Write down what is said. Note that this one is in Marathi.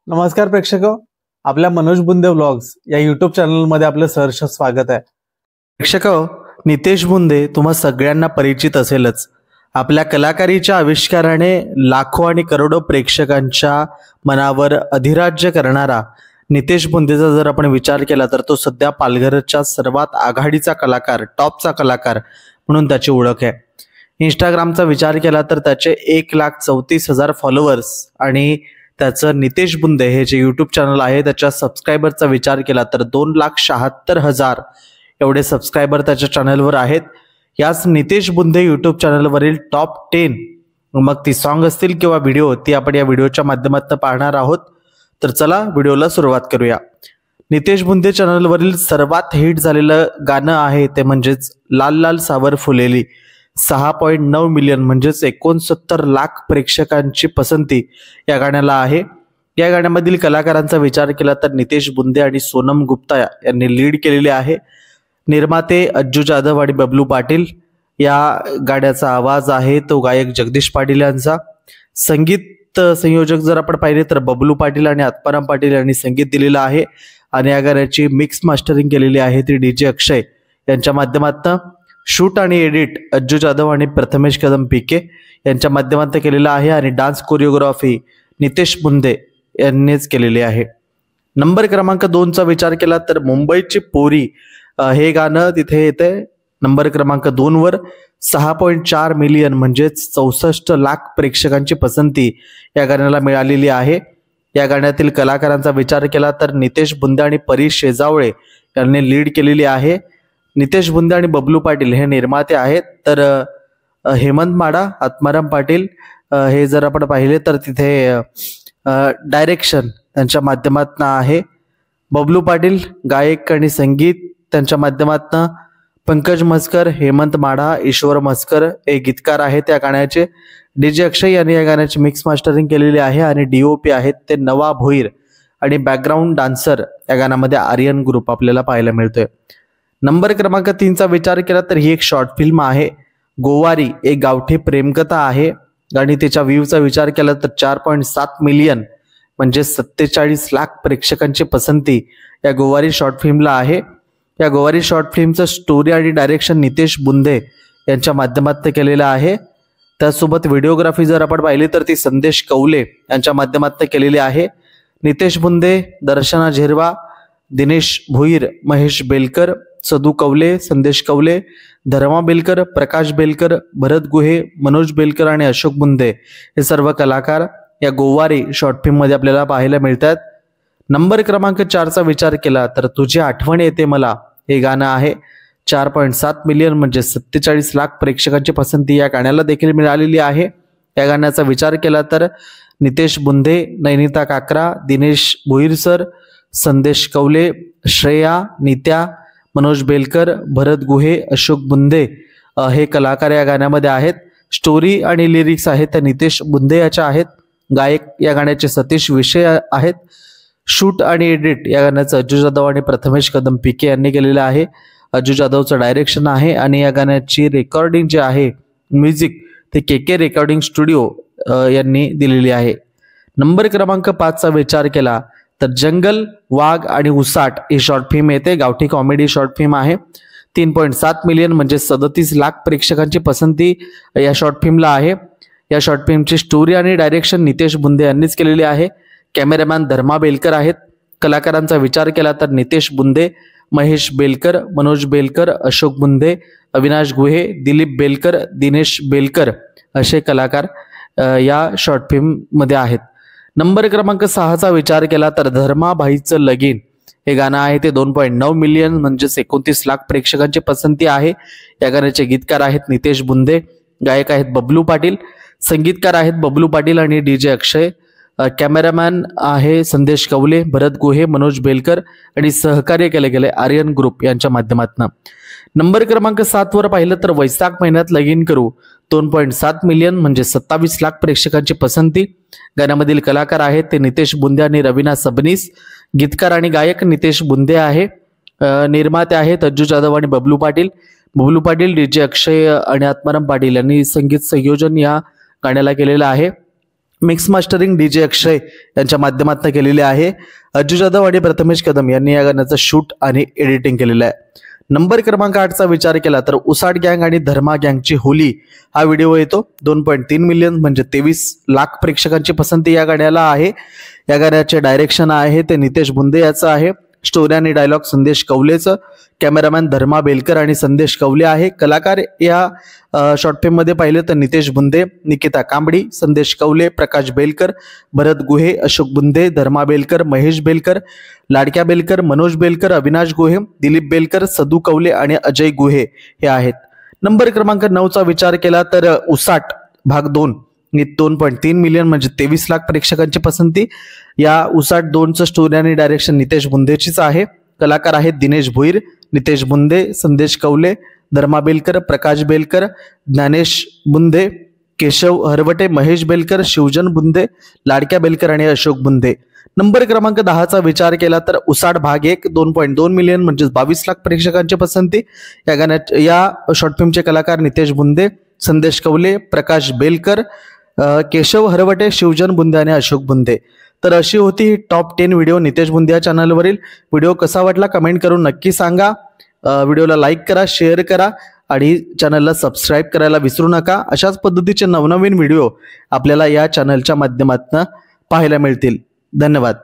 नमस्कार प्रेक्षक, आपल्या मनोज बुंदे व्लॉग्स या यूट्यूब चॅनलमध्ये आपलं सहर्ष स्वागत आहे। प्रेक्षक, नितेश बुंदे तुम्हा सगळ्यांना परिचित असेलच। आपल्या कलाकारीच्या आविष्काराने लाखो आणि करोडो प्रेक्षकांच्या मनावर अधिराज्य करणारा नितेश बुंदेचा जर आपण विचार केला तर तो सध्या पालघरच्या सर्वात आघाडीचा कलाकार, टॉपचा कलाकार म्हणून त्याची ओळख आहे। इंस्टाग्रामचा विचार केला तर त्याचे 1,34,000 फॉलोअर्स आणि त्याचं नितेश बुंदे हे जे यूट्यूब चॅनल आहे त्याच्या सबस्क्रायबरचा विचार केला तर 2,76,000 एवढे सबस्क्रायबर त्याच्या चॅनलवर आहेत। याच नितेश बुंदे यूट्यूब चॅनलवरील टॉप 10 मग ती सॉन्ग असतील किंवा व्हिडिओ ती आपण या व्हिडिओच्या माध्यमातून पाहणार आहोत। तर चला व्हिडिओला सुरुवात करूया। नितेश बुंदे चॅनलवरील सर्वात हिट झालेलं गाणं आहे ते म्हणजेच लाल लाल सावर फुलेली। 6.9 मिलियन म्हणजेच 69 लाख प्रेक्षकांची पसंती या गाण्याला आहे। या गाण्यामधील कलाकारांचा विचार केला तर नितेश बुंदे आणि सोनम गुप्ता यांनी लीड केलेले आहे। निर्माते अज्जू जाधव आणि बबलू पाटील। या गाण्याचा आवाज आहे तो गायक जगदीश पाटील यांचा। संगीत संयोजक जर आपण पाहिले तर बबलू पाटील आणि आत्माराम पाटील यांनी संगीत दिलेलं आहे आणि या गाण्याची मिक्स मास्टरिंग केलेली आहे ती डीजे अक्षय यांच्या माध्यमातून। शूट आणि एडिट अज्जू जाधव आणि प्रथमेश कदम पीके यांच्या माध्यमातून केलेला आहे आणि डान्स कोरिओग्राफी नितेश बुंदे यांनीच केलेली आहे। नंबर क्रमांक 2 चा विचार केला तर मुंबईची पोरी हे गाणं तिथे येते नंबर क्रमांक 2 वर। 6.4 मिलियन म्हणजेच 64 लाख प्रेक्षकांची पसंती या गाण्याला मिळालेली आहे। या गाण्यातील कलाकारांचा विचार केला तर नितेश बुंदे आणि परी शेजावळे यांनी लीड केलेली आहे। नितेश बुंदे आणि बबलू पाटील हे निर्माते आहेत तर हेमंत माडा, आत्माराम पाटील हे जर आपण पाहिले तर तिथे डायरेक्शन त्यांच्या माध्यमातून आहे। बबलू पाटील गायक आणि संगीत त्यांच्या माध्यमातून। पंकज मस्कर, हेमंत माडा, ईश्वर मस्कर हे गीतकार आहेत या गाण्याचे। डीजे अक्षय यांनी या गाण्याची मिक्स मास्टरिंग केलेली आहे आणि डीओपी आहेत ते नवा भोईर आणि बॅकग्राऊंड डान्सर या गाण्यामध्ये आर्यन ग्रुप आपल्याला पाहायला मिळतोय। नंबर क्रमांक 3 चा विचार केला तर ही एक शॉर्ट फिल्म आहे गोवारी, एक गावठी प्रेमकथा आहे आणि त्याच्या व्ह्यूचा विचार केला तर 4.7 मिलियन म्हणजे 47 लाख प्रेक्षकांची पसंती या गोवारी शॉर्ट फिल्मला आहे। या गोवारी शॉर्ट फिल्मचं स्टोरी आणि डायरेक्शन नितेश बुंदे यांच्या माध्यमातून केलेलं आहे। त्यासोबत व्हिडिओग्राफी जर आपण पाहिली तर ती संदेश कौले यांच्या माध्यमातून केलेली आहे। नितेश बुंदे, दर्शना झिरवा, दिनेश भोईर, महेश बेलकर, सदू कौले, संदेश कौले, धर्मा बेलकर, प्रकाश बेलकर, भरत गुहे, मनोज बेलकर आणि अशोक बुंदे हे सर्व कलाकार या गोवारी शॉर्ट फिल्म मध्ये आपल्याला पाहायला मिळतात। नंबर क्रमांक 4 चा विचार केला तर तुझी आठवण येते मला हे गाणं आहे। 4.7 मिलियन म्हणजे 47 लाख प्रेक्षकांची पसंती या गाण्याला देखील मिळालेली आहे। या गाण्याचा विचार केला तर नितेश बुंदे, नैनिता काकरा, दिनेश भोईर सर, संदेश कौले, श्रेया, नित्या, मनोज बेलकर, भरत गुहे, अशोक बुंदे हे कलाकार या गाण्यामध्ये आहेत। स्टोरी आणि लिरिक्स आहेत त्या नितेश बुंदे याच्या आहेत। गायक या गाण्याचे सतीश विषय आहेत। शूट आणि एडिट या गाण्याचं अज्जू जाधव आणि प्रथमेश कदम पीके यांनी केलेलं आहे। अज्जू जाधवचं डायरेक्शन आहे आणि या गाण्याची रेकॉर्डिंग जे आहे म्युझिक ते के रेकॉर्डिंग स्टुडिओ यांनी दिलेली आहे। नंबर क्रमांक 5 चा विचार केला तर जंगल, वाघ आणि उसाट ही शॉर्ट फिल्म येते, गावठी कॉमेडी शॉर्ट फिल्म आहे। 3.7 मिलियन म्हणजे 37 लाख प्रेक्षकांची पसंती या शॉर्ट फिल्मला आहे। या शॉर्ट फिल्मची स्टोरी आणि डायरेक्शन नितेश बुंदे यांनीच केलेली आहे। कॅमेरामॅन धर्मा बेलकर आहेत। कलाकारांचा विचार केला तर नितेश बुंदे, महेश बेलकर, मनोज बेलकर, अशोक बुंदे, अविनाश गुहे, दिलीप बेलकर, दिनेश बेलकर असे कलाकार या शॉर्ट फिल्म मध्ये आहेत। नंबर क्रमांक 6 चा विचार केला तर धर्माभाईचं लगीन हे गाणं आहे ते 2.9 मिलियन म्हणजे 29 लाख प्रेक्षकांची पसंती आहे। या गाण्याचे गीतकार आहेत नितेश बुंदे, गायक आहेत बबलू पाटील, संगीतकार आहेत बबलू पाटील आणि डीजे अक्षय, कॅमेरामॅन आहे संदेश कौले, भरत गुहे, मनोज बेलकर आणि सहकार्य केले गेले आर्यन ग्रुप यांच्या माध्यमातून। नंबर क्रमांक 7 वर पाहिलं तर वैशाख महिन्यात लगीन करू 2.7 मिलियन म्हणजे 27 लाख प्रेक्षकांची पसंती। गाण्यामधील कलाकार आहेत ते नितेश बुंदे आणि रवीना सबनीस। गीतकार आणि गायक नितेश बुंदे आहे। निर्माते आहेत अज्जू जाधव आणि बबलू पाटील। बबलू पाटील, डीजे अक्षय आणि आत्माराम पाटील यांनी संगीत संयोजन या गाण्याला केलेलं आहे। मिक्स मास्टरिंग DJ अक्षय यांच्या माध्यमातून केलेली आहे। अज्जू जाधव आणि प्रथमेश कदम यांनी या गाण्याचं शूट आणि एडिटिंग केलेलं आहे। नंबर क्रमांक 8चा विचार केला तर उसाट गँग आणि धर्मा गँगची होली हा व्हिडिओ येतो। 2.3 मिलियन म्हणजे 23 लाख प्रेक्षकांची पसंती या गाण्याला आहे। या गाण्याचे डायरेक्शन आहे ते नितेश बुंदे याचं आहे। स्टोरी आणि डायलॉग संदेश कवलेचं, कॅमेरामॅन धर्मा बेलकर आणि संदेश कवले आहे। कलाकार या शॉर्ट फिल्म मध्ये पाहिले तर नितेश बुंदे, निकिता कांबडी, संदेश कवले, प्रकाश बेलकर, भरत गुहे, अशोक बुंदे, धर्मा बेलकर, महेश बेलकर, लाडक्या बेलकर, मनोज बेलकर, अविनाश गुहे, दिलीप बेलकर, सदू कवले आणि अजय गुहे हे आहेत। नंबर क्रमांक 9चा विचार केला तर उसाट भाग 2 2.3 मिलियन म्हणजे 23 लाख प्रेक्षकांची पसंती। या उसाट 2चं स्टोरी आणि डायरेक्शन नितेश बुंदेचीच आहे। कलाकार आहेत दिनेश भोईर, नितेश बुंदे, संदेश कवले, धर्मा बेलकर, प्रकाश बेलकर, ज्ञानेश बुंदे, केशव हरवटे, महेश बेलकर, शिवजन बुंदे, लाडक्या बेलकर आणि अशोक बुंदे। नंबर क्रमांक 10चा विचार केला तर उसाट भाग 1 2.2 मिलियन म्हणजे 22 लाख प्रेक्षकांची पसंती। या शॉर्ट फिल्मचे कलाकार नितेश बुंदे, संदेश कवले, प्रकाश बेलकर, केशव हरवटे, शिवजन बुंदे आणि अशोक बुंदे। तर अशी होती टॉप 10 व्हिडिओ नितेश बुंदे या चॅनलवरील। व्हिडिओ कसा वाटला कमेंट करून नक्की सांगा। व्हिडिओला लाईक करा, शेअर करा आणि चॅनलला सबस्क्राईब करायला विसरू नका। अशाच पद्धतीचे नवनवीन व्हिडिओ आपल्याला या चॅनलच्या माध्यमातून पाहायला मिळतील। धन्यवाद।